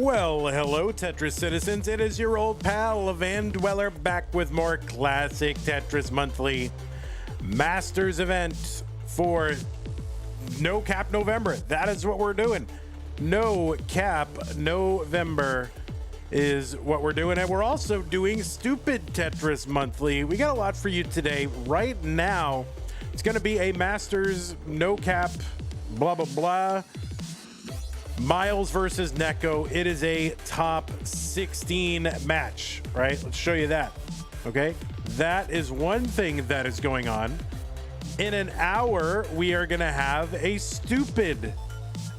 Well, hello, Tetris citizens. It is your old pal, Van Dweller, back with more classic Tetris Monthly Masters event for No Cap November. That is what we're doing. No Cap November is what we're doing. And we're also doing Stupid Tetris Monthly. We got a lot for you today. Right now, it's going to be a Masters No Cap blah, blah, blah. Myles versus NEK0. It is a top 16 match, right? Let's show you that, okay? That is one thing that is going on. In an hour, we are gonna have a stupid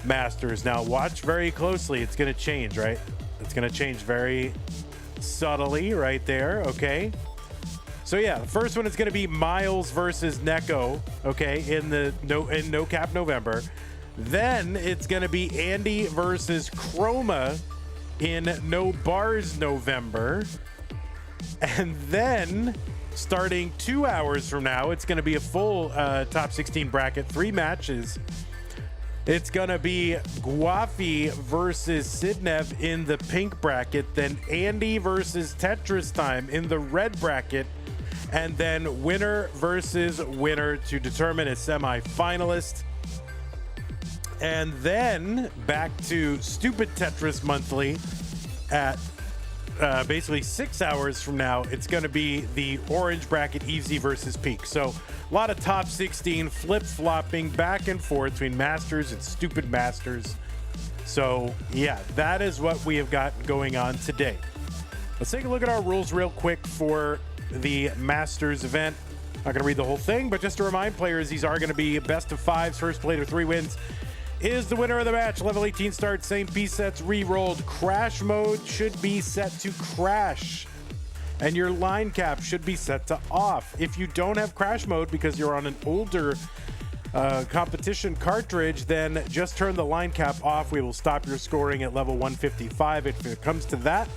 Masters. Now, watch very closely. It's gonna change, right? It's gonna change very subtly right there, okay? So yeah, the first one is gonna be Myles versus NEK0, okay, in No Cap November. Then it's going to be Andy versus Chroma in No Bars November. And then starting 2 hours from now, it's going to be a full top 16 bracket, 3 matches. It's going to be Guafi versus Sidnev in the pink bracket. Then Andy versus Tetris Time in the red bracket. And then winner versus winner to determine a semi-finalist. And then back to Stupid Tetris Monthly at basically 6 hours from now. It's going to be the orange bracket, easy versus peak. So a lot of top 16 flip-flopping back and forth between Masters and Stupid Masters. So yeah, that is what we have got going on today. Let's take a look at our rules real quick for the Masters event. Not going to read the whole thing, but just to remind players, these are going to be best of fives, first play to 3 wins is the winner of the match. Level 18 start, same piece sets re-rolled. Crash mode should be set to crash, and your line cap should be set to off. If you don't have crash mode because you're on an older competition cartridge, then just turn the line cap off. We will stop your scoring at level 155. If it comes to that,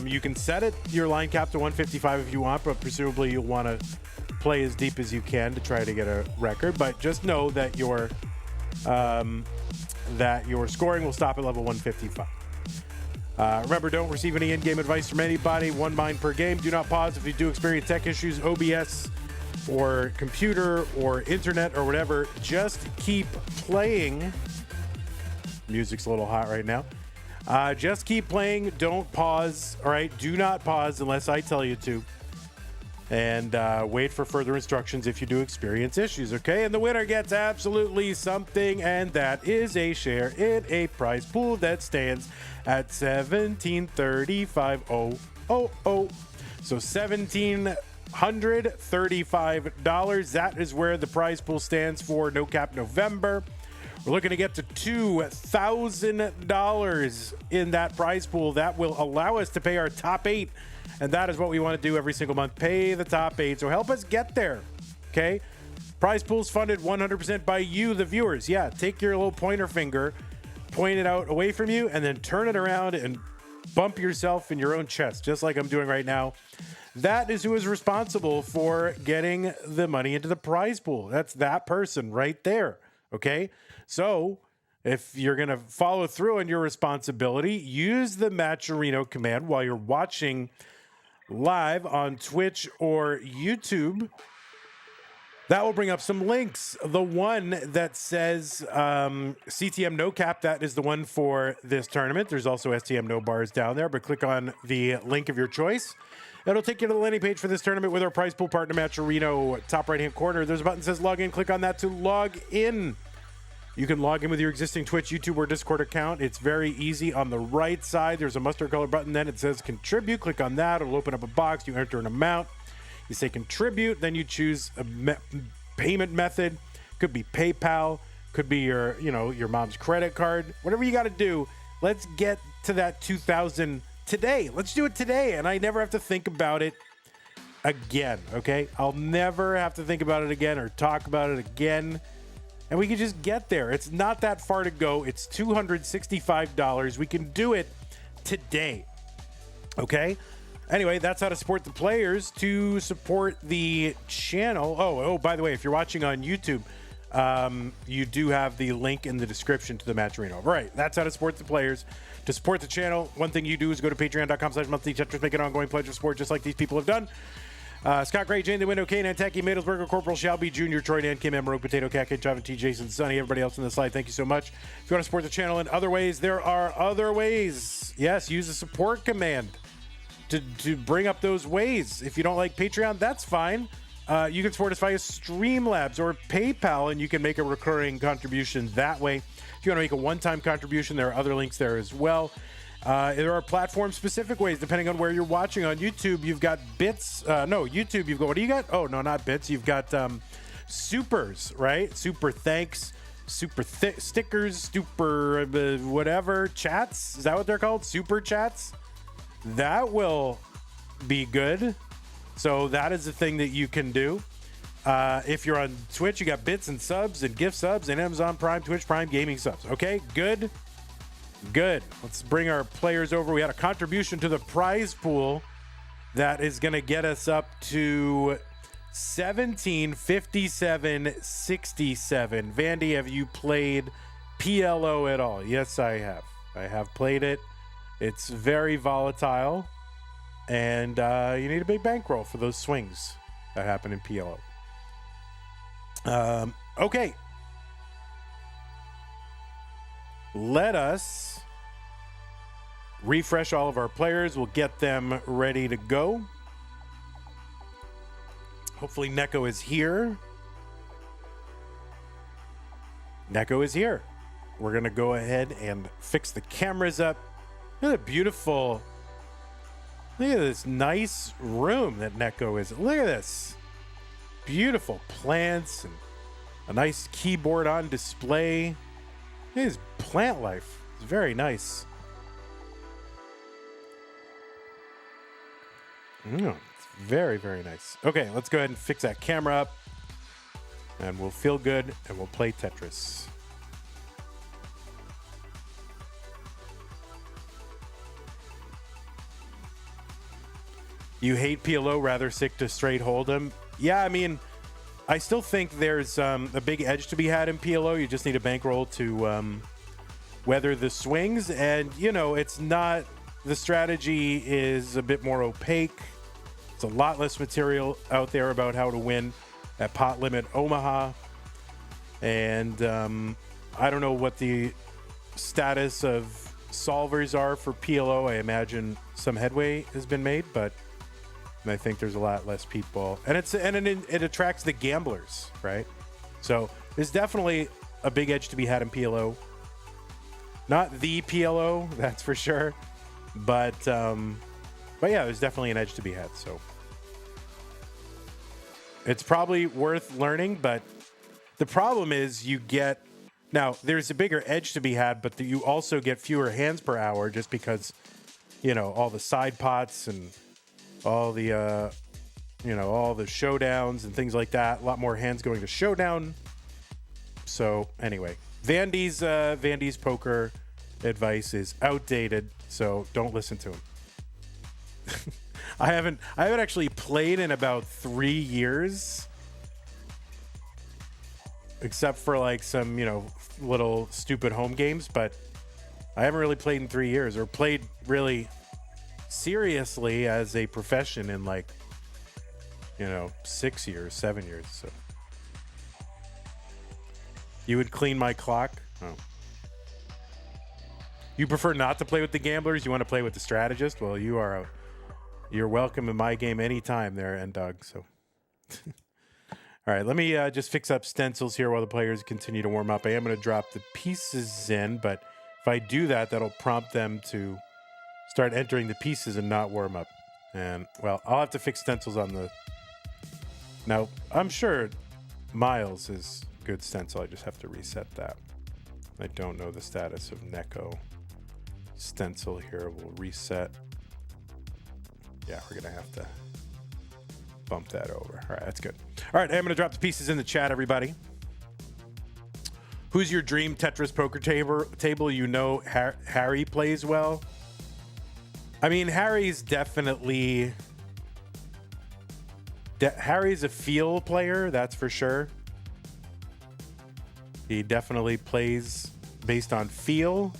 you can set it your line cap to 155 if you want, but presumably you'll want to play as deep as you can to try to get a record. But just know that your scoring will stop at level 155. Remember, don't receive any in-game advice from anybody. 1 mind per game. Do not pause if you do experience tech issues, OBS, or computer, or internet, or whatever. Just keep playing. Music's a little hot right now. Just keep playing. Don't pause. All right? Do not pause unless I tell you to. And wait for further instructions if you do experience issues, okay? And the winner gets absolutely something, and that is a share in a prize pool that stands at $1735,000. So $1,735. That is where the prize pool stands for No Cap November. We're looking to get to $2,000 in that prize pool. That will allow us to pay our top 8. And that is what we want to do every single month. Pay the top 8. So help us get there. Okay? Prize pool is funded 100% by you, the viewers. Yeah, take your little pointer finger, point it out away from you, and then turn it around and bump yourself in your own chest, just like I'm doing right now. That is who is responsible for getting the money into the prize pool. That's that person right there. Okay? So if you're going to follow through on your responsibility, use the Matcherino command while you're watching live on Twitch or YouTube. That will bring up some links. The one that says CTM No Cap, that is the one for this tournament. There's also STM No Bars down there, but click on the link of your choice. It'll take you to the landing page for this tournament with our prize pool partner, Matcherino. Top right-hand corner, there's a button that says log in. Click on that to log in. You can log in with your existing Twitch, YouTube, or Discord account. It's very easy. On the right side, there's a mustard color button. Then it says contribute. Click on that. It'll open up a box. You enter an amount. You say contribute. Then you choose a payment method. Could be PayPal. Could be your mom's credit card. Whatever you got to do. Let's get to that 2,000 today. Let's do it today. And I never have to think about it again. Okay? I'll never have to think about it again or talk about it again. And we can just get there. It's not that far to go. It's $265. We can do it today. Okay? Anyway, that's how to support the players. To support the channel. Oh, by the way, if you're watching on YouTube, you do have the link in the description to the match arena. All right, that's how to support the players. To support the channel, one thing you do is go to patreon.com/monthly Tetris, make an ongoing pledge of support just like these people have done. Scott Gray, Jane the Window, Kane, Anteki, Madelsberger, Corporal Shelby, Jr., Troy, Dan, Kim, M, Rogue, Potato, Cat, Java, T, Jason, Sonny, everybody else in the slide, thank you so much. If you want to support the channel in other ways, there are other ways. Yes, use the support command to bring up those ways. If you don't like Patreon, that's fine. You can support us via Streamlabs or PayPal, and you can make a recurring contribution that way. If you want to make a one-time contribution, there are other links there as well. There are platform-specific ways, depending on where you're watching. On YouTube, you've got bits. YouTube, you've got, what do you got? Oh, no, not bits. You've got supers, right? Super thanks, super stickers, super whatever, chats. Is that what they're called? Super chats? That will be good. So that is the thing that you can do. If you're on Twitch, you got bits and subs and gift subs and Amazon Prime, Twitch Prime, gaming subs. Okay, good. Good. Let's bring our players over. We had a contribution to the prize pool that is going to get us up to 1757.67. Vandy, have you played PLO at all? Yes, I have. I have played it. It's very volatile, and you need a big bankroll for those swings that happen in PLO. Okay. Let us refresh all of our players. We'll get them ready to go. Hopefully NEK0 is here. NEK0 is here. We're going to go ahead and fix the cameras up. Look at the beautiful, look at this nice room that NEK0 is. Look at this. Beautiful plants and a nice keyboard on display. It is plant life. It's very nice. It's very, very nice. Okay, let's go ahead and fix that camera up. And we'll feel good and we'll play Tetris. You hate PLO, rather sick to straight hold'em. Yeah, I mean, I still think there's a big edge to be had in PLO. You just need a bankroll to weather the swings. And, you know, it's not, the strategy is a bit more opaque. It's a lot less material out there about how to win at Pot Limit Omaha. And I don't know what the status of solvers are for PLO. I imagine some headway has been made, but I think there's a lot less people, and it attracts the gamblers, right? So there's definitely a big edge to be had in PLO. Not the PLO, that's for sure, but yeah, there's definitely an edge to be had. So it's probably worth learning, but the problem is now there's a bigger edge to be had, but you also get fewer hands per hour just because, you know, all the side pots and all the, all the showdowns and things like that. A lot more hands going to showdown. So anyway, Vandy's poker advice is outdated, so don't listen to him. I haven't actually played in about 3 years, except for like some, little stupid home games, but I haven't really played in 3 years or played really seriously as a profession in 6 years, 7 years. So you would clean my clock? Oh. You prefer not to play with the gamblers? You want to play with the strategist? Well, you're welcome in my game anytime there, and Doug. So all right, let me just fix up stencils here while the players continue to warm up. I am going to drop the pieces in, but if I do that, that'll prompt them to start entering the pieces and not warm up. And, well, I'll have to fix stencils on the... Now, I'm sure Myles is good stencil. I just have to reset that. I don't know the status of NEK0 stencil here. We'll reset. Yeah, we're going to have to bump that over. All right, that's good. All right, I'm going to drop the pieces in the chat, everybody. Who's your dream Tetris poker table? You know Harry plays well. I mean, Harry's definitely... Harry's a feel player, that's for sure. He definitely plays based on feel.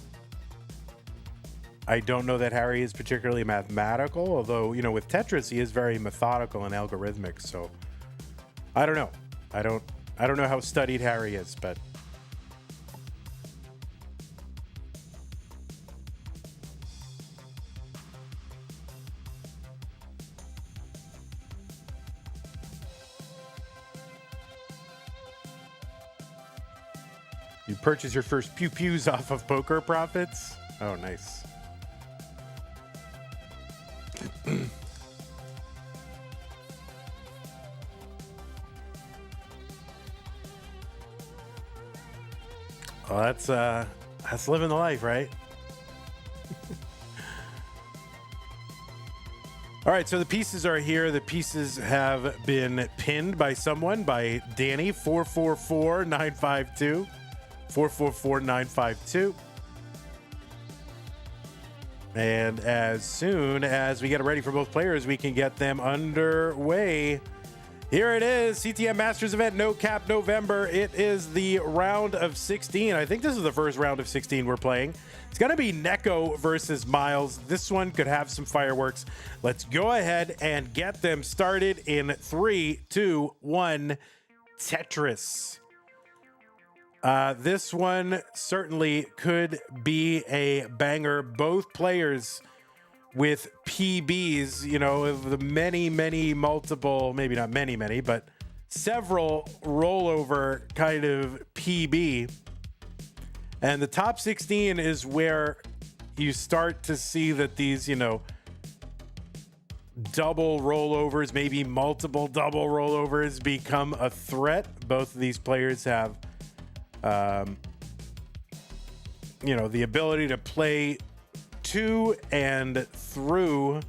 I don't know that Harry is particularly mathematical, although, you know, with Tetris, he is very methodical and algorithmic. So I don't know. I don't know how studied Harry is, but you purchase your first pew-pews off of Poker Profits? Oh, nice. Well, that's living the life, right? All right, so the pieces are here. The pieces have been pinned by someone, by Danny, 444952. 444952. And as soon as we get it ready for both players, we can get them underway. Here it is, CTM Masters event, No Cap November. It is the round of 16. I think this is the first round of 16 we're playing. It's going to be NEK0 versus Myles. This one could have some fireworks. Let's go ahead and get them started in 3, 2, 1, Tetris. This one certainly could be a banger. Both players with PBs, you know, of the many multiple, maybe not many, but several rollover kind of PB. And the top 16 is where you start to see that these, you know, double rollovers, maybe multiple double rollovers become a threat. Both of these players have, you know, the ability to play to and through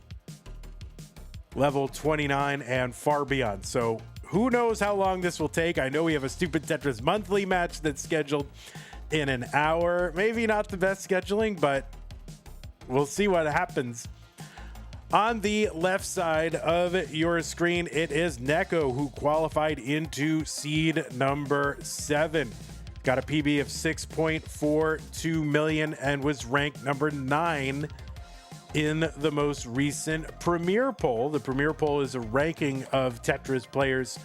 level 29 and far beyond. So who knows how long this will take? I know we have a stupid Tetris monthly match that's scheduled in an hour. Maybe not the best scheduling, but we'll see what happens. On the left side of your screen, it is NEK0, who qualified into seed number 7. Got a PB of 6.42 million and was ranked number 9 in the most recent Premier Poll. The Premier Poll is a ranking of Tetris players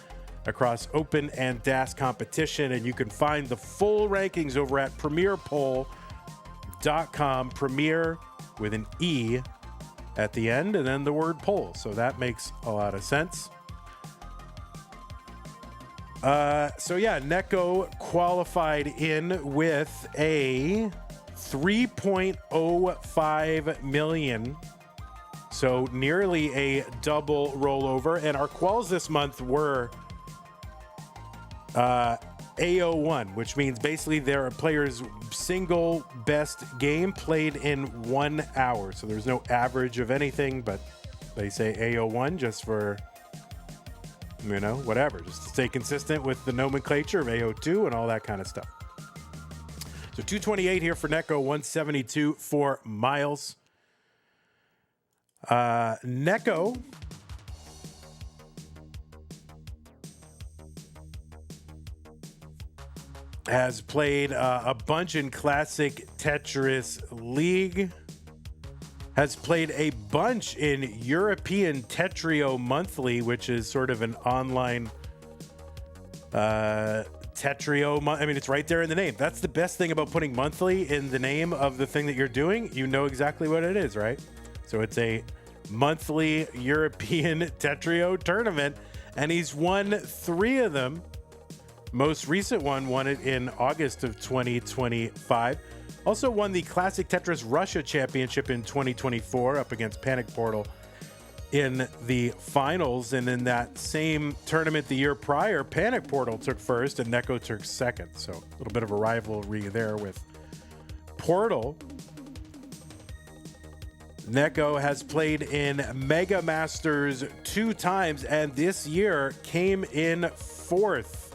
across open and DAS competition, and you can find the full rankings over at premierpoll.com. Premier with an E at the end, and then the word poll. So that makes a lot of sense. So yeah, NEK0 qualified in with a 3.05 million. So nearly a double rollover. And our quals this month were AO1, which means basically they're a player's single best game played in 1 hour. So there's no average of anything, but they say AO1 just for, you know, whatever, just to stay consistent with the nomenclature of AO2 and all that kind of stuff. So 228 here for NEK0, 172 for Myles. NEK0 has played a bunch in Classic Tetris League, has played a bunch in European Tetrio Monthly, which is sort of an online Tetrio. I mean, it's right there in the name. That's the best thing about putting monthly in the name of the thing that you're doing. You know exactly what it is, right? So it's a monthly European Tetrio tournament, and he's won 3 of them. Most recent one won it in August of 2025. Also won the Classic Tetris Russia Championship in 2024 up against Panic Portal in the finals. And in that same tournament the year prior, Panic Portal took first and NEK0 took second. So a little bit of a rivalry there with Portal. NEK0 has played in Mega Masters 2 times and this year came in 4th.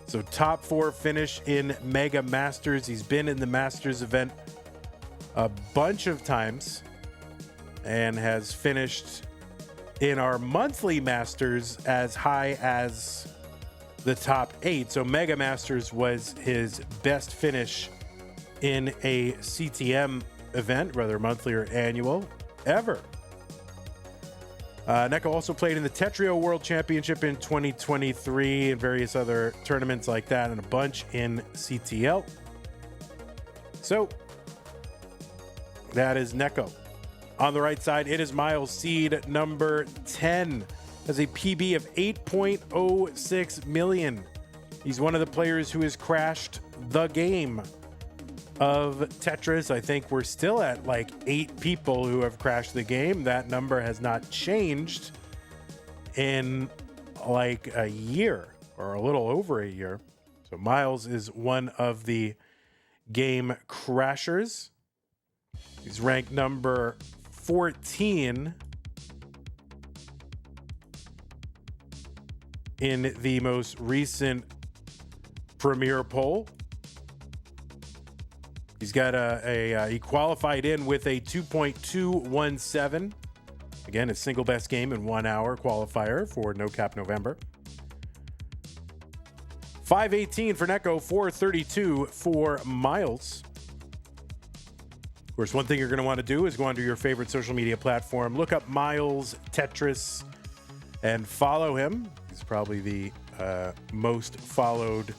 So top 4 finish in Mega Masters. He's been in the Masters event a bunch of times and has finished in our monthly Masters as high as the top 8. So Mega Masters was his best finish in a CTM event, whether monthly or annual, ever. NEK0 also played in the Tetris World Championship in 2023 and various other tournaments like that, and a bunch in CTL. So that is NEK0. On the right side, it is Myles, seed number 10. Has a PB of 8.06 million. He's one of the players who has crashed the game of Tetris. I think we're still at like 8 people who have crashed the game. That number has not changed in like a year or a little over a year. So Myles is one of the game crashers. He's ranked number 14 in the most recent Premier poll. He's got he qualified in with a 2.217. Again, his single best game in 1 hour qualifier for No Cap November. 518 for NEK0, 432 for Myles. Of course, one thing you're going to want to do is go onto your favorite social media platform, look up Myles Tetris, and follow him. He's probably the most followed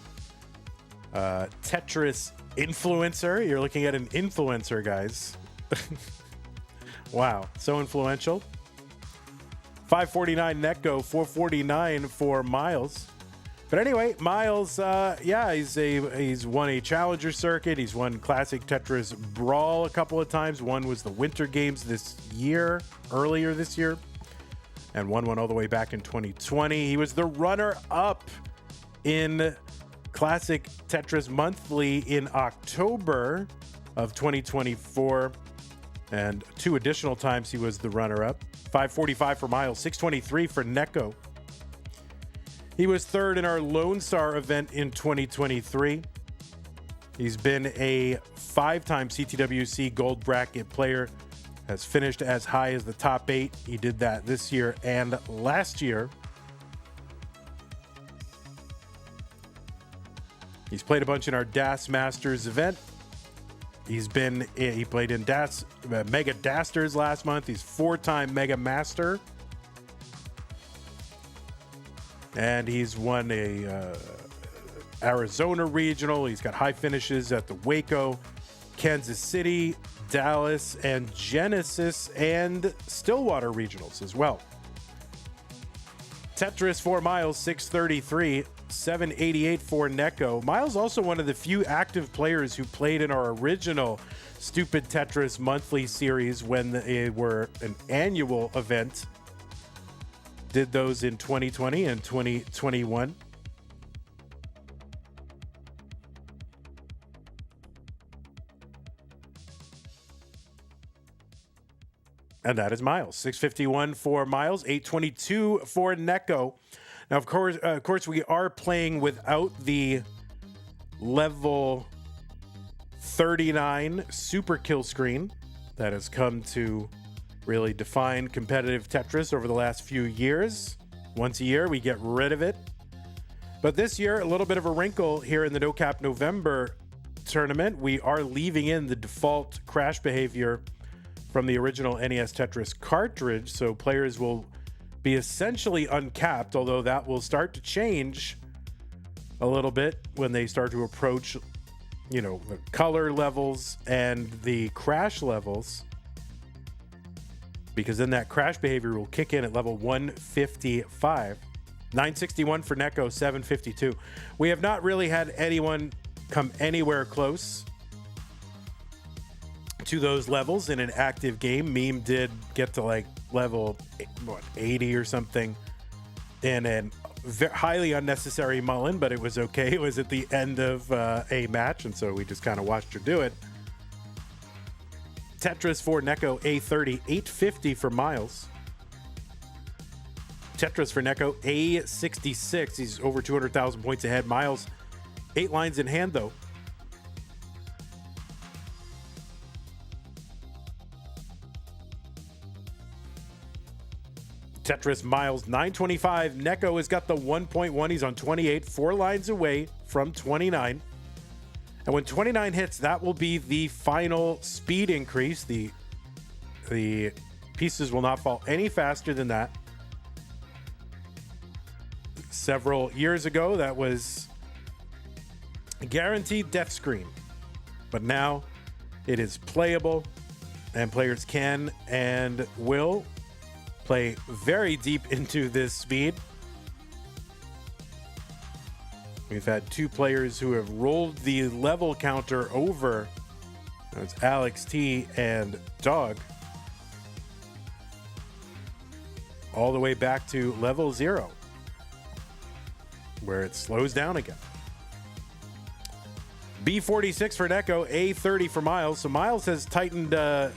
Tetris influencer. You're looking at an influencer, guys. Wow, so influential. 549 NEK0, 449 for Myles. But anyway, Myles, he's won a Challenger circuit. He's won Classic Tetris Brawl a couple of times. One was the Winter Games earlier this year, and won one all the way back in 2020. He was the runner-up in Classic Tetris Monthly in October of 2024, and 2 additional times he was the runner-up. 545 for Myles, 623 for NEK0. He was 3rd in our Lone Star event in 2023. He's been a 5-time CTWC Gold Bracket player, has finished as high as the top 8. He did that this year and last year. He's played a bunch in our DAS Masters event. He played in DAS Mega Dasters last month. He's 4-time Mega Master. And he's won a Arizona regional. He's got high finishes at the Waco, Kansas City, Dallas, and Genesis, and Stillwater regionals as well. Tetris for Myles, 633, 788 for NEK0. Myles also one of the few active players who played in our original Stupid Tetris monthly series when they were an annual event. Did those in 2020 and 2021. And that is Myles. 651 for Myles, 822 for NEK0. Now, of course, we are playing without the level 39 super kill screen that has come to really define competitive Tetris over the last few years. Once a year, we get rid of it. But this year, a little bit of a wrinkle here in the No Cap November tournament. We are leaving in the default crash behavior from the original NES Tetris cartridge, so players will be essentially uncapped, although that will start to change a little bit when they start to approach, the color levels and the crash levels, because then that crash behavior will kick in at level 155. 961 for NEK0, 752. We have not really had anyone come anywhere close to those levels in an active game. Meme did get to like level 80 or something in a highly unnecessary mullen, but it was okay. It was at the end of a match, and so we just kind of watched her do it. Tetris for NEK0, A30, 850 for Myles. Tetris for NEK0, A66. He's over 200,000 points ahead. Myles, 8 lines in hand, though. Tetris, Myles, 925. NEK0 has got the 1.1. He's on 28, 4 lines away from 29. And when 29 hits, that will be the final speed increase. The pieces will not fall any faster than that. Several years ago, that was a guaranteed death screen. But now it is playable, and players can and will play very deep into this speed. We've had 2 players who have rolled the level counter over. That's Alex T and Dog. All the way back to level 0, where it slows down again. B46 for NEK0, A30 for Myles. So Myles has tightened the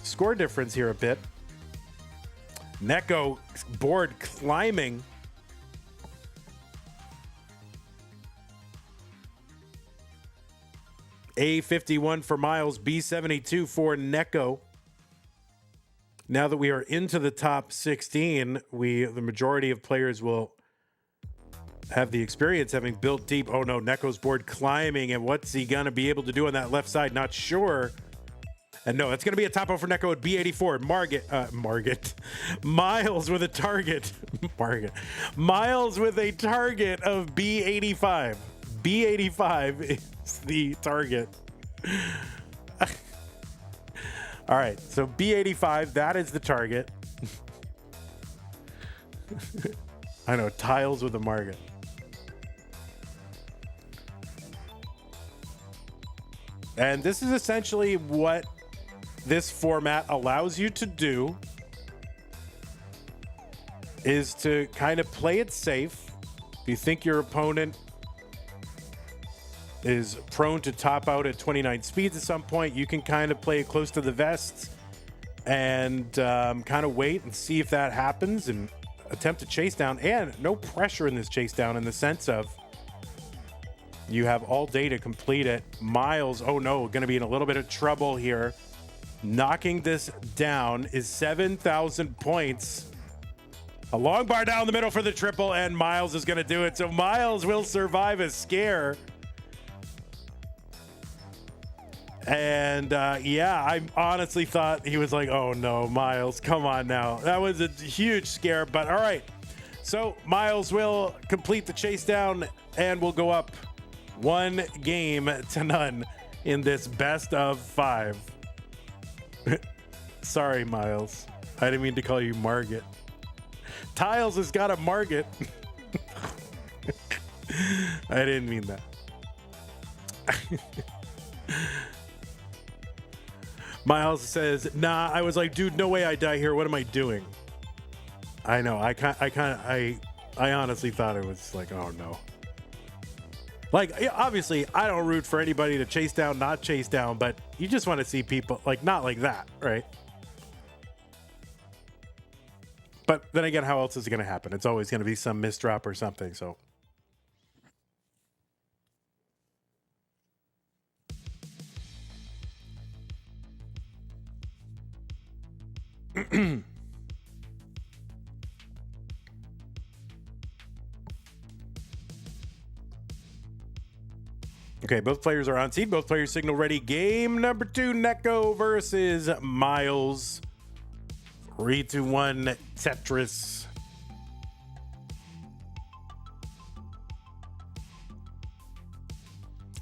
score difference here a bit. NEK0 board climbing. A51 for Myles, B72 for NEK0. Now that we are into the top 16, the majority of players will have the experience having built deep. Oh no, NEK0's board climbing, and what's he gonna be able to do on that left side? Not sure. And no, it's gonna be a top 0 for NEK0 at B84. Myles with a target. Myles with a target of B85. B85 is the target. All right, so B85, that is the target. I know, tiles with a market. And this is essentially what this format allows you to do, is to kind of play it safe. If you think your opponent is prone to top out at 29 speeds at some point, you can kind of play it close to the vest and kind of wait and see if that happens and attempt to chase down. And no pressure in this chase down, in the sense of you have all day to complete it. Myles, oh no, going to be in a little bit of trouble here. Knocking this down is 7,000 points. A long bar down the middle for the triple, and Myles is going to do it. So Myles will survive a scare. And yeah, I honestly thought he was like, oh no, Myles, come on now. That was a huge scare, but all right. So Myles will complete the chase down and will go up 1 game to none in this best of 5. Sorry, Myles. I didn't mean to call you Margit. Tiles has got a Margit. I didn't mean that. Myles says, nah, I was like, dude, no way I die here. What am I doing? I know. I honestly thought it was like, oh no. Like, obviously, I don't root for anybody to chase down, not chase down, but you just want to see people, like, not like that, right? But then again, how else is it going to happen? It's always going to be some misdrop or something, so. Okay, both players are on seed. Both players signal ready. Game number 2, NEK0 versus Myles. 3-1 Tetris.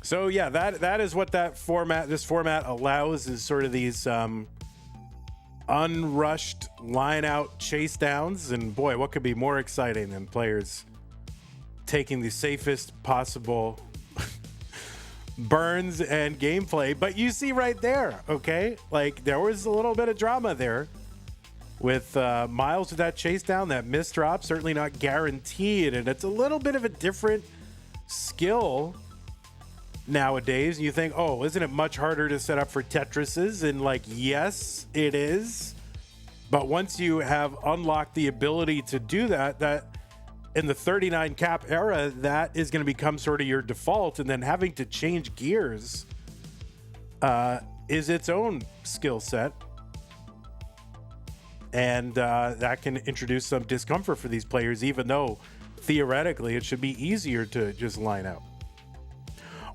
So yeah, that is what this format allows, is sort of these unrushed line out chase downs. And boy, what could be more exciting than players taking the safest possible burns and gameplay? But you see right there, okay, like there was a little bit of drama there with Myles with that chase down, that misdrop, certainly not guaranteed, and it's a little bit of a different skill nowadays. You think, oh, isn't it much harder to set up for Tetrises? And like, yes, it is. But once you have unlocked the ability to do that in the 39 cap era, that is going to become sort of your default, and then having to change gears is its own skill set. And that can introduce some discomfort for these players, even though theoretically it should be easier to just line out.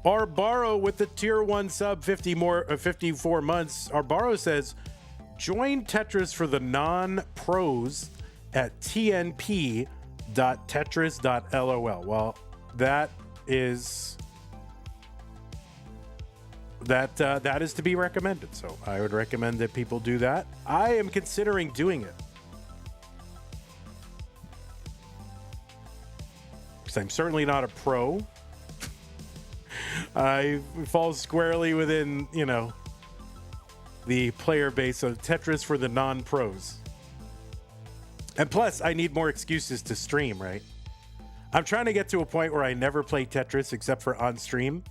Arbaro with the tier 1 sub 54 months. Arbaro says, join Tetris for the non-pros at tnp.tetris.lol. Well, that is to be recommended. So I would recommend that people do that. I am considering doing it, because I'm certainly not a pro. I fall squarely within, the player base of Tetris for the non-pros. And plus, I need more excuses to stream, right? I'm trying to get to a point where I never play Tetris except for on stream.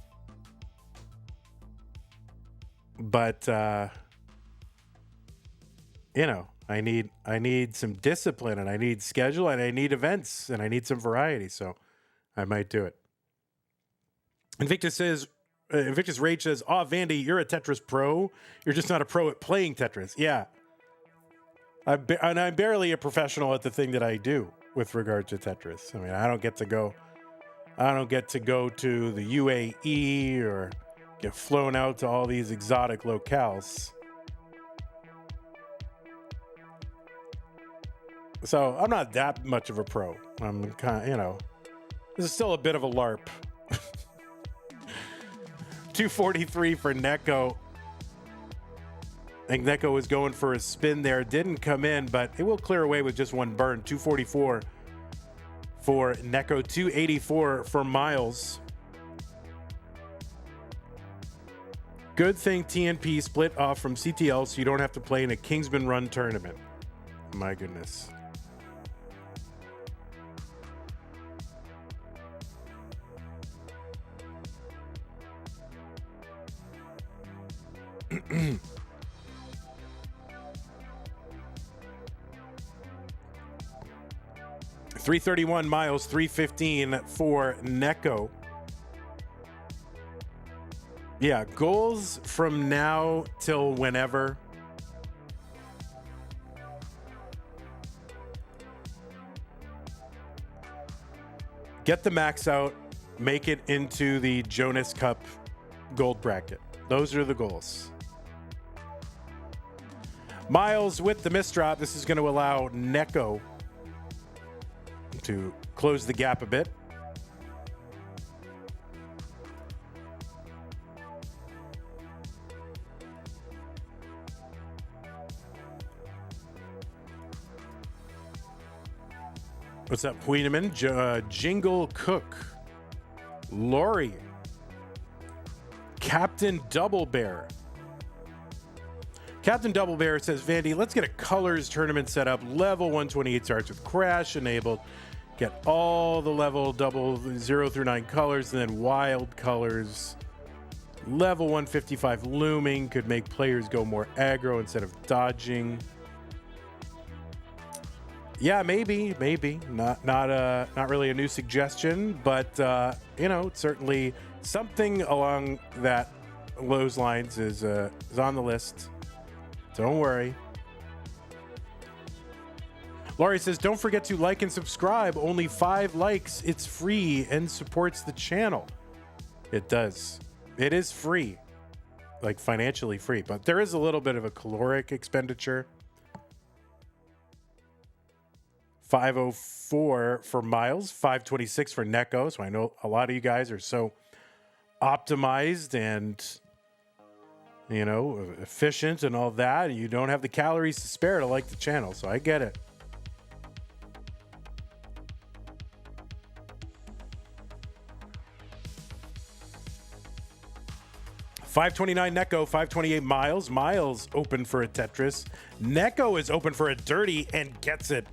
But, I need some discipline, and I need schedule, and I need events, and I need some variety. So I might do it. Invictus Rage says, Vandy, you're a Tetris pro. You're just not a pro at playing Tetris. Yeah. I'm barely a professional at the thing that I do with regard to Tetris. I mean, I don't get to go to the UAE or get flown out to all these exotic locales. So I'm not that much of a pro. I'm kind of, this is still a bit of a LARP. 243 for NEK0. I think NEK0 was going for a spin there. Didn't come in, but it will clear away with just one burn. 244 for NEK0. 284 for Myles. Good thing TNP split off from CTL so you don't have to play in a Kingsman Run tournament. My goodness. $331 Myles, $315 for NEK0. Yeah, goals from now till whenever. Get the max out, make it into the Jonas Cup gold bracket. Those are the goals. Myles with the misdrop. This is going to allow NEK0 to close the gap a bit. What's up, Wieneman? Jingle Cook. Lori. Captain Double Bear. Captain Double Bear says, Vandy, let's get a colors tournament set up. Level 128 starts with Crash enabled. Get all the level 0 through 9 colors, and then wild colors. Level 155 looming could make players go more aggro instead of dodging. Yeah, maybe. Not really a new suggestion, but certainly something along those lines is on the list. Don't worry. Laurie says, don't forget to like and subscribe. Only 5 likes. It's free and supports the channel. It does. It is free, like financially free, but there is a little bit of a caloric expenditure. 504 for Myles, 526 for NEK0. So I know a lot of you guys are so optimized and, efficient and all that. You don't have the calories to spare to like the channel, so I get it. $529 NEK0, $528 Myles. Myles open for a Tetris. NEK0 is open for a dirty and gets it.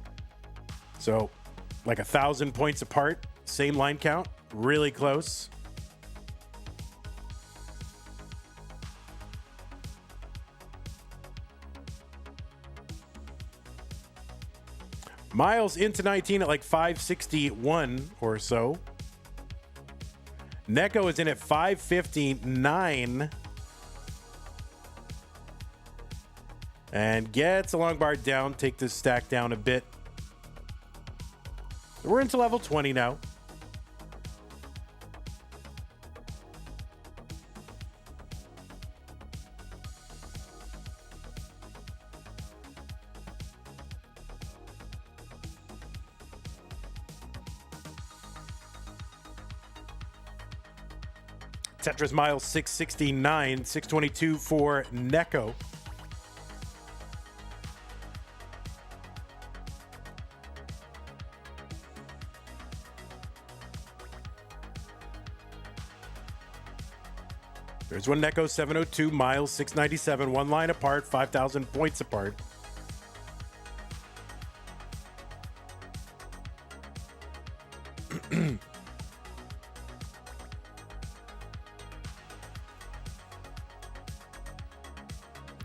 So, like 1,000 points apart, same line count, really close. Myles into 19 at like 561 or so. NEK0 is in at 559. And gets a long bar down, take this stack down a bit. We're into level 20 now. Tetris Myles 669, 622 for NEK0. There's one NEK0 702, Myles 697, one line apart, 5,000 points apart.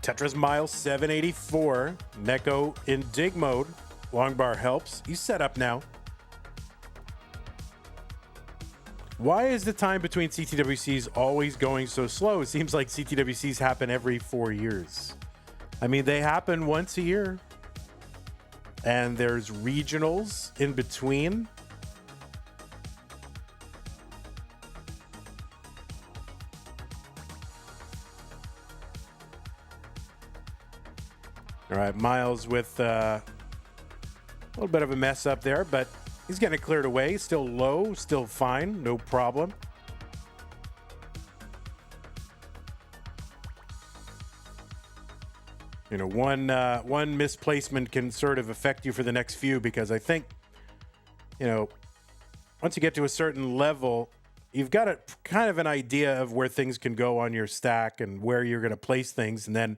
Tetris Myles 784, NEK0 in dig mode. Long bar helps. He's set up now. Why is the time between CTWCs always going so slow? It seems like CTWCs happen every 4 years. I mean, they happen once a year. And there's regionals in between. All right, Myles with a little bit of a mess up there, but he's getting it cleared away. Still low, still fine, no problem. You know, one misplacement can sort of affect you for the next few, because I think, you know, once you get to a certain level, you've got a kind of an idea of where things can go on your stack and where you're going to place things, and then,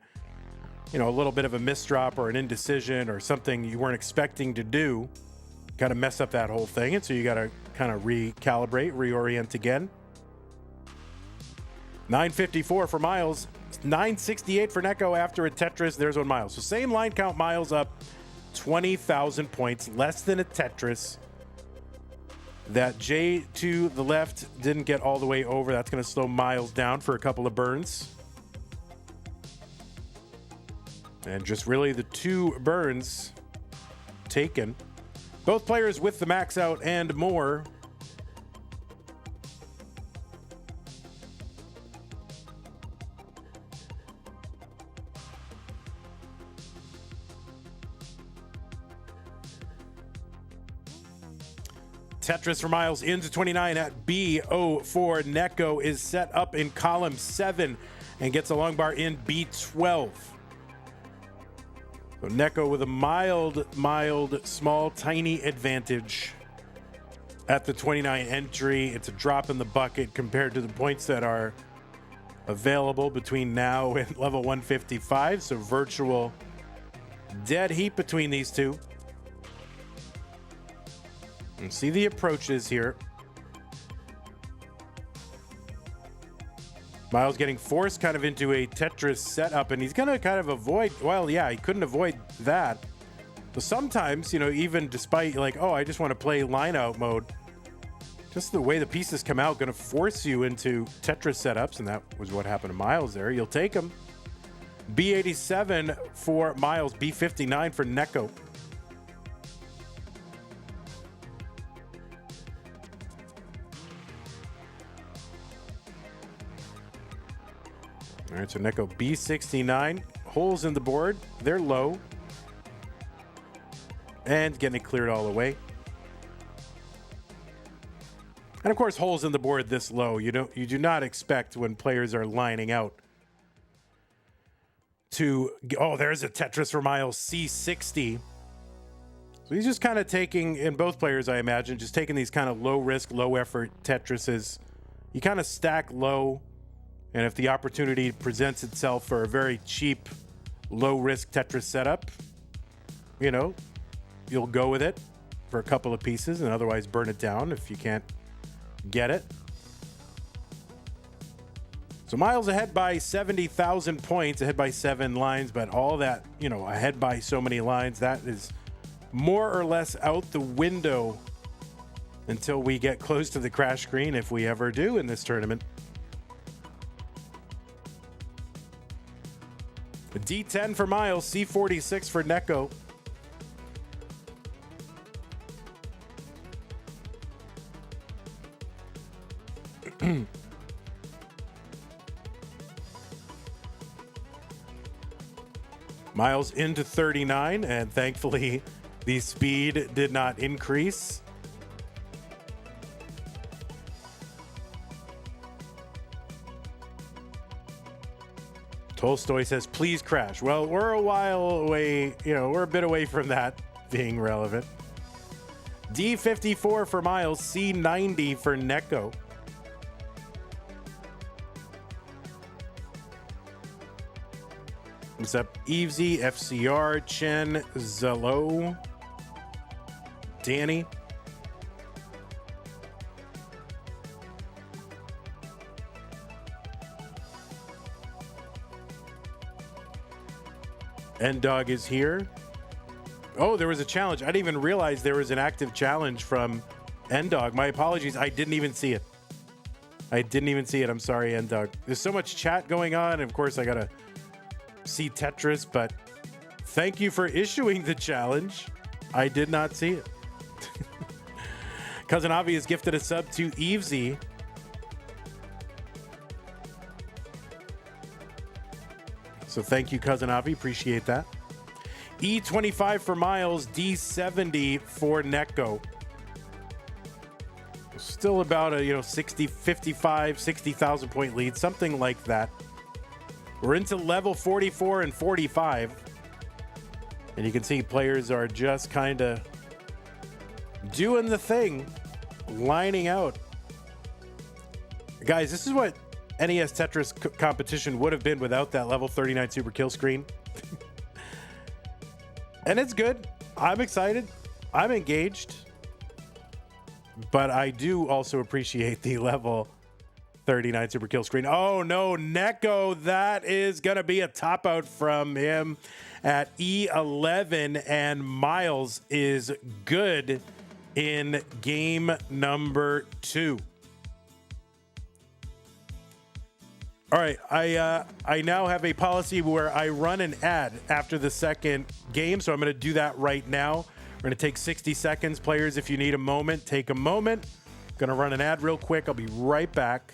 you know, a little bit of a misdrop or an indecision or something you weren't expecting to do kind of mess up that whole thing. And so you got to kind of recalibrate, reorient again. 954 for Myles, 968 for NEK0 after a Tetris. There's one Myles. So same line count, Myles up 20,000 points, less than a Tetris. That J to the left didn't get all the way over. That's going to slow Myles down for a couple of burns. And just really the two burns taken. Both players with the max out and more. Tetris for Myles into 29 at B04. NEK0 is set up in column 7 and gets a long bar in B12. So NEK0 with a mild, small, tiny advantage at the 29 entry. It's a drop in the bucket compared to the points that are available between now and level 155. So virtual dead heat between these two. And see the approaches here. Myles getting forced kind of into a Tetris setup, and he's going to kind of avoid, well, yeah, he couldn't avoid that. But sometimes, you know, even despite like, oh, I just want to play line out mode, just the way the pieces come out, going to force you into Tetris setups, and that was what happened to Myles there. You'll take him. B87 for Myles, B59 for NEK0. All right, so NEK0 B69, holes in the board, they're low. And getting it cleared all the way. And of course, holes in the board this low, you do not expect when players are lining out to, oh, there's a Tetris for Myles, C60. So he's just kind of taking, in both players, I imagine, just taking these kind of low risk, low effort Tetrises. You kind of stack low. And if the opportunity presents itself for a very cheap, low-risk Tetris setup, you know, you'll go with it for a couple of pieces and otherwise burn it down if you can't get it. So Myles ahead by 70,000 points, ahead by 7 lines, but all that, you know, ahead by so many lines, that is more or less out the window until we get close to the crash screen, if we ever do in this tournament. D10 for Myles, C46 for NEK0. Myles into 39, and thankfully the speed did not increase. Tolstoy says, please crash. Well, we're a while away, we're a bit away from that being relevant. D54 for Myles, C90 for NEK0. What's up, Evesy, FCR, Chen, Zelo, Danny. N-Dog is here. Oh, there was a challenge. I didn't even realize there was an active challenge from N-Dog. My apologies. I didn't even see it. I'm sorry, N-Dog. There's so much chat going on. And of course, I got to see Tetris, but thank you for issuing the challenge. I did not see it. Cousin Avi has gifted a sub to Evesy. So thank you, Cousin Avi. Appreciate that. E25 for Myles, D70 for NEK0. Still about a 60,000 point lead, something like that. We're into level 44 and 45. And you can see players are just kind of doing the thing, lining out. Guys, this is what NES Tetris competition would have been without that level 39 super kill screen. And it's good. I'm excited. I'm engaged. But I do also appreciate the level 39 super kill screen. Oh no, NEK0, that is going to be a top out from him at E11, and Myles is good in game number 2. All right, I now have a policy where I run an ad after the second game, so I'm going to do that right now. We're going to take 60 seconds. Players, if you need a moment, take a moment. Going to run an ad real quick. I'll be right back.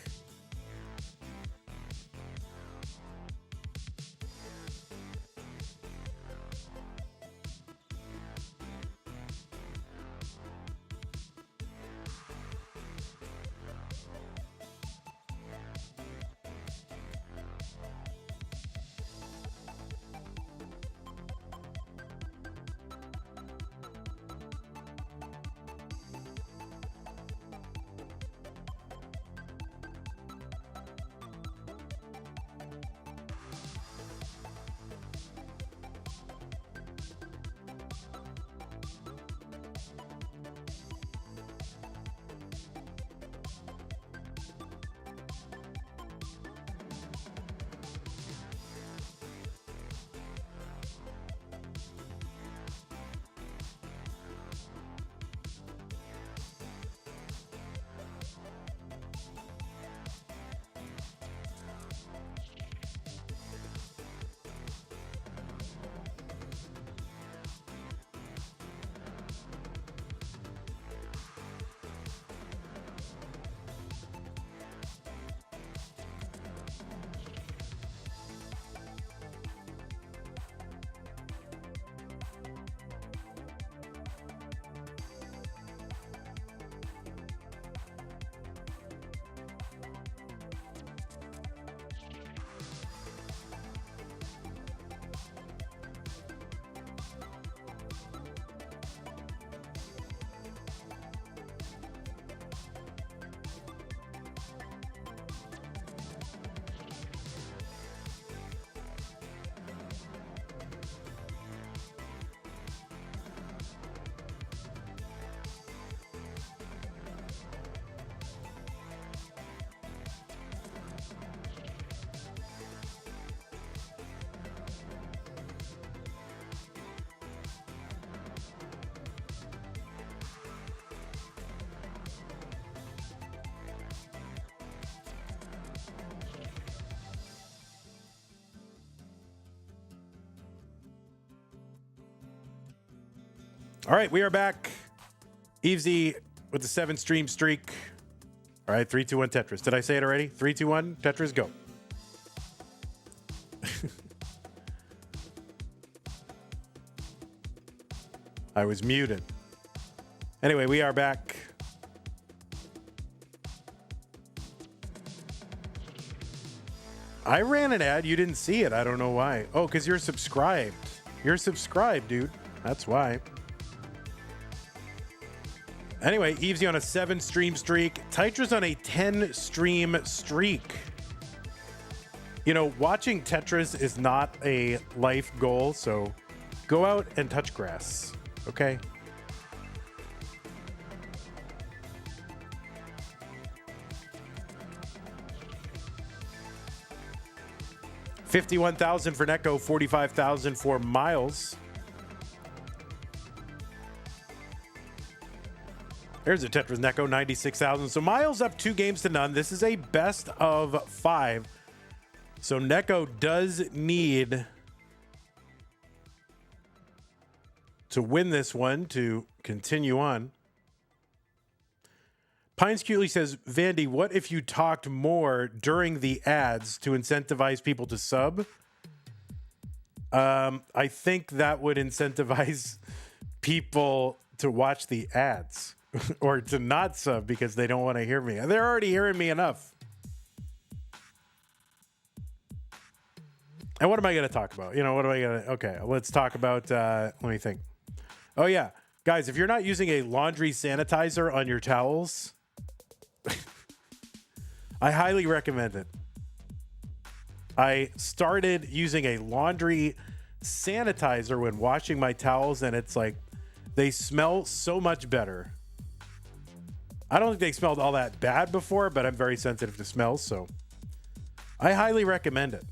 All right, we are back. Evesy with the 7-stream streak. All right, 3, 2, 1 Tetris. Did I say it already? 3, 2, 1 Tetris, go. I was muted. Anyway, we are back. I ran an ad. You didn't see it. I don't know why. Oh, because you're subscribed. You're subscribed, dude. That's why. Anyway, Evesy on a 7-stream streak. Tetris on a 10-stream streak. You know, watching Tetris is not a life goal, so go out and touch grass, okay? $51,000 for NEK0, $45,000 for Myles. There's a Tetris NEK0, $96,000. So Myles up 2 games to none. This is a best of 5. So NEK0 does need to win this one to continue on. Pines Cutely says, Vandy, what if you talked more during the ads to incentivize people to sub? I think that would incentivize people to watch the ads or to not sub because they don't want to hear me. They're already hearing me enough. And what am I going to talk about? You know, what am I going to... Okay, let's talk about... let me think. Oh, yeah. Guys, if you're not using a laundry sanitizer on your towels... I highly recommend it. I started using a laundry sanitizer when washing my towels, and it's like they smell so much better. I don't think they smelled all that bad before, but I'm very sensitive to smells, so I highly recommend it.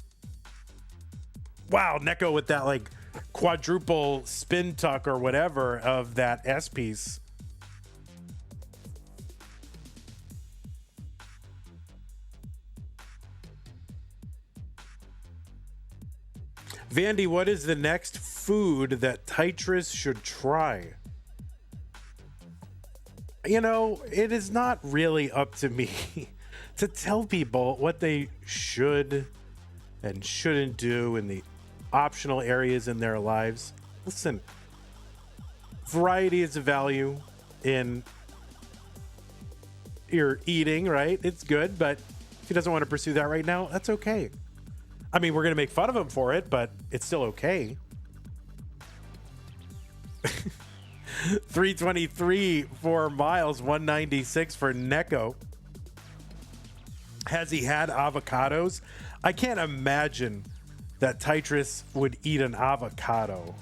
Wow, NEK0 with that like quadruple spin tuck or whatever of that S piece. Vandy, what is the next food that Tetris should try? You know, it is not really up to me to tell people what they should and shouldn't do in the optional areas in their lives. Listen, variety is a value in your eating, right? It's good, but if he doesn't want to pursue that right now, that's okay. I mean, we're going to make fun of him for it, but it's still okay. 323 for Myles, 196 for NEK0. Has he had avocados? I can't imagine that Tetris would eat an avocado.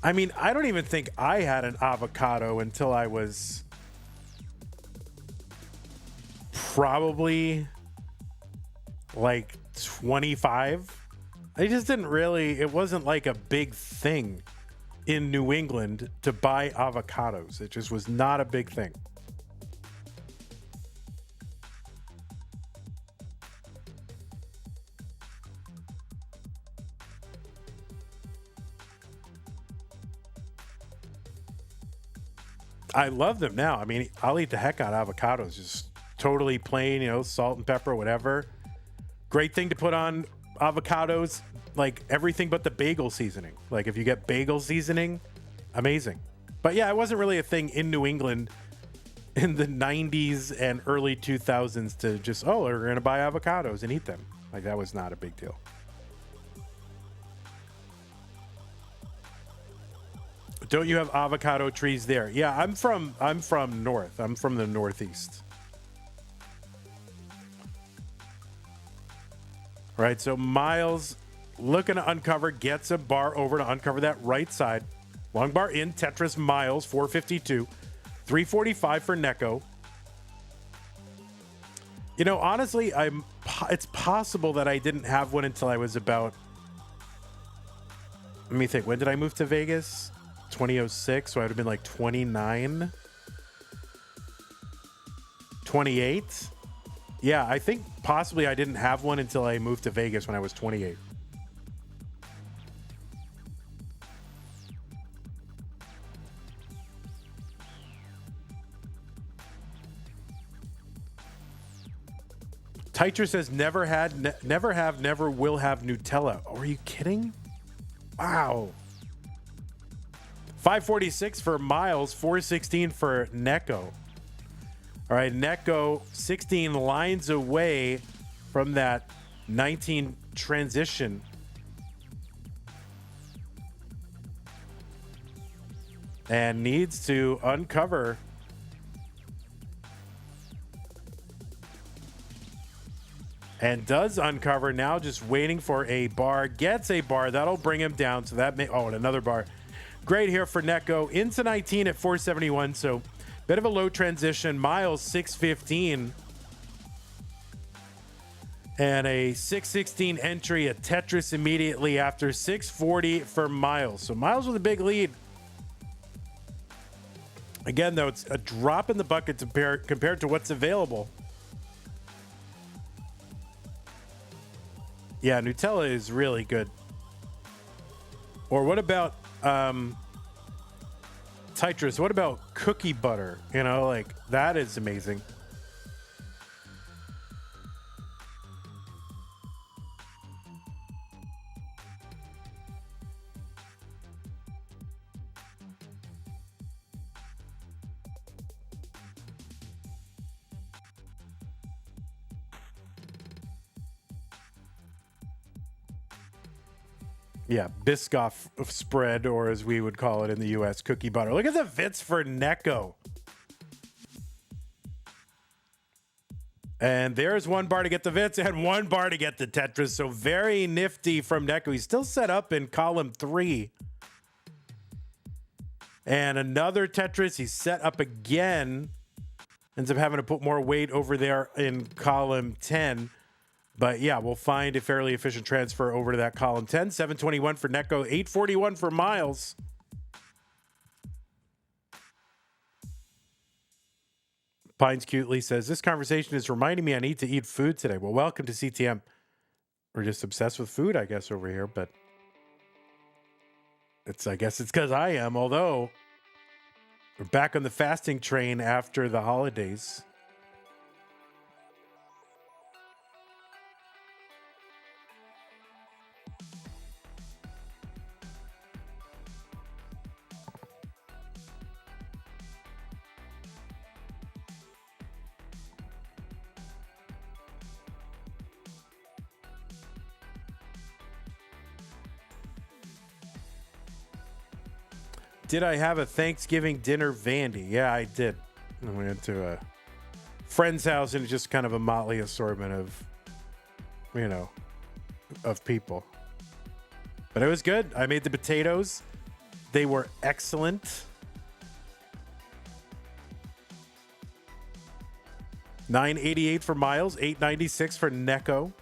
I mean, I don't even think I had an avocado until I was probably like 25. I just didn't really, it wasn't like a big thing in New England to buy avocados. It just was not a big thing. I love them now. I mean, I'll eat the heck out of avocados, just totally plain, you know, salt and pepper, whatever. Great thing to put on avocados, like everything but the bagel seasoning. Like if you get bagel seasoning, amazing. But yeah, it wasn't really a thing in New England in the 90s and early 2000s to just, oh, we're going to buy avocados and eat them. Like that was not a big deal. Don't you have avocado trees there? Yeah, I'm from north. I'm from the Northeast. All right, so Myles looking to uncover, gets a bar over to uncover that right side. Long bar in, Tetris Myles, 452. 345 for NEK0. You know, honestly, it's possible that I didn't have one until I was about, let me think, when did I move to Vegas? 2006, so I would have been like 29. 28. Yeah, I think possibly I didn't have one until I moved to Vegas when I was 28. Tetris says never had, never have, never will have Nutella. Oh, are you kidding? Wow. 546 for Myles, 416 for NEK0. All right, NEK0 16 lines away from that 19 transition. And needs to uncover. And does uncover, now just waiting for a bar. Gets a bar. That'll bring him down. So that may, oh, and another bar. Great here for NEK0. Into 19 at 471. So bit of a low transition. Myles 615. And a 616 entry at Tetris immediately after. 640 for Myles. So Myles with a big lead. Again, though, it's a drop in the bucket compared to what's available. Yeah, Nutella is really good. Or what about Tetris? What about cookie butter? You know, like that is amazing. Yeah, Biscoff spread, or as we would call it in the U.S., cookie butter. Look at the fits for NEK0. And there's one bar to get the Vits and one bar to get the Tetris. So very nifty from NEK0. He's still set up in column 3. And another Tetris. He's set up again. Ends up having to put more weight over there in column 10. But yeah, we'll find a fairly efficient transfer over to that column 10. 721 for NEK0, 841 for Myles. Pines Cutely says, this conversation is reminding me I need to eat food today. Well, welcome to CTM. We're just obsessed with food, I guess, over here. But I guess it's because I am. Although we're back on the fasting train after the holidays. Did I have a Thanksgiving dinner, Vandy? Yeah, I did. I went to a friend's house and just kind of a motley assortment of, you know, of people. But it was good. I made the potatoes. They were excellent. 988 for Myles, 896 for NEK0.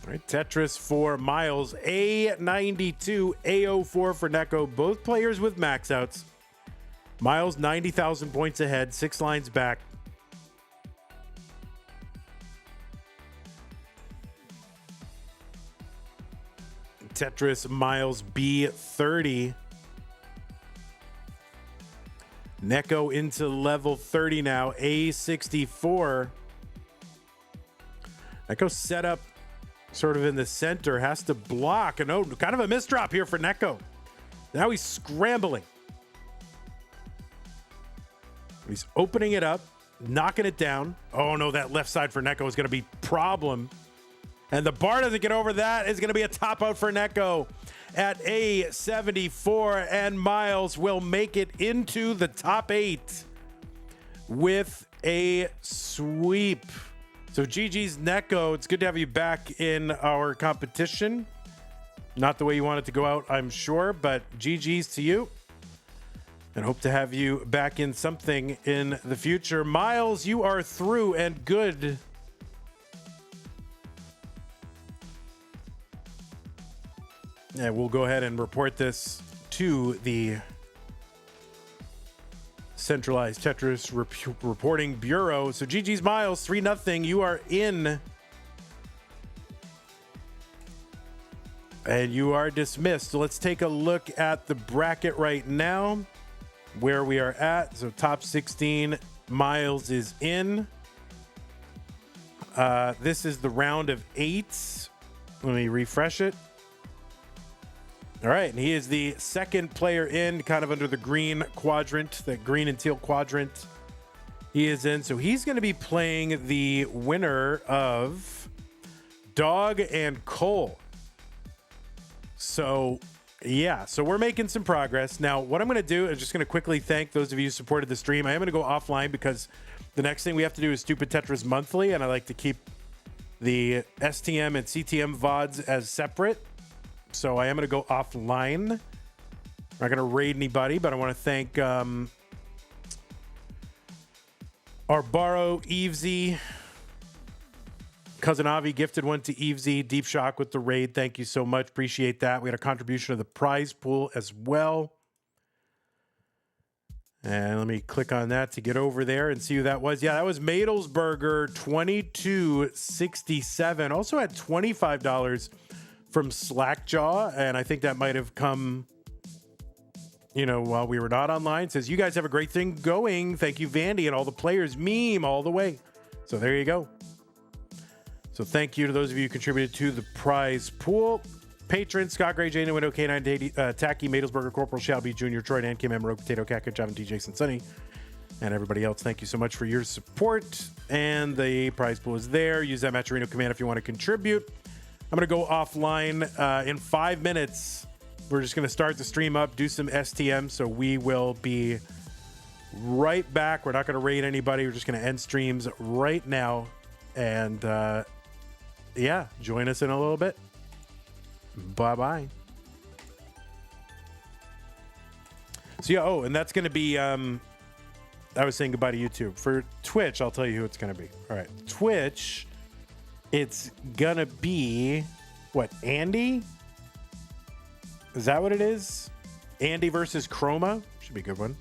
Right, Tetris for Myles, A92, A04 for NEK0. Both players with max outs. Myles 90,000 points ahead, 6 lines back. Tetris Myles B30. NEK0 into level 30 now, A64. NEK0 set up sort of in the center, has to block. And oh, kind of a misdrop here for NEK0. Now he's scrambling. He's opening it up, knocking it down. Oh no, that left side for NEK0 is going to be problem. And the bar doesn't get over that. Is going to be a top out for NEK0 at A74. And Myles will make it into the top 8 with a sweep. So GG's NEK0. It's good to have you back in our competition. Not the way you want it to go out, I'm sure, but GG's to you. And hope to have you back in something in the future. Myles, you are through and good. And we'll go ahead and report this to the centralized Tetris reporting bureau. So GG's Myles, 3-0. You are in. And you are dismissed. So let's take a look at the bracket right now, where we are at. So top 16, Myles is in. This is the round of 8. Let me refresh it. All right, and he is the second player in, kind of under the green quadrant, the green and teal quadrant he is in. So he's going to be playing the winner of Dog and Cole. So, yeah, so we're making some progress. Now, what I'm going to do is just going to quickly thank those of you who supported the stream. I am going to go offline because the next thing we have to do is Stupid Tetris Monthly, and I like to keep the STM and CTM VODs as separate. So I am going to go offline. I'm not going to raid anybody, but I want to thank Arbaro, Evesy, Cousin Avi gifted one to Evesy. Deep Shock with the raid. Thank you so much. Appreciate that. We had a contribution to the prize pool as well. And let me click on that to get over there and see who that was. Yeah, that was Madelsberger, $22.67. Also had $25 from Slackjaw, and I think that might have come, while we were not online. It says, you guys have a great thing going. Thank you, Vandy, and all the players. Meme all the way. So there you go. So thank you to those of you who contributed to the prize pool. Patrons, Scott Gray, Jane Window, K9, Tacky, Madelsberger, Corporal Shelby, Jr., Troy, Dan, Kim, Rogue, Potato, Kaka, Javin, T, Jason, Sunny, and everybody else. Thank you so much for your support. And the prize pool is there. Use that Matcherino command if you want to contribute. I'm going to go offline in 5 minutes. We're just going to start the stream up, do some STM. So we will be right back. We're not going to raid anybody. We're just going to end streams right now. And yeah, join us in a little bit. Bye-bye. So yeah, and that's going to be, I was saying goodbye to YouTube. For Twitch, I'll tell you who it's going to be. All right, Twitch, it's going to be, what, Andy? Is that what it is? Andy versus Chroma? Should be a good one.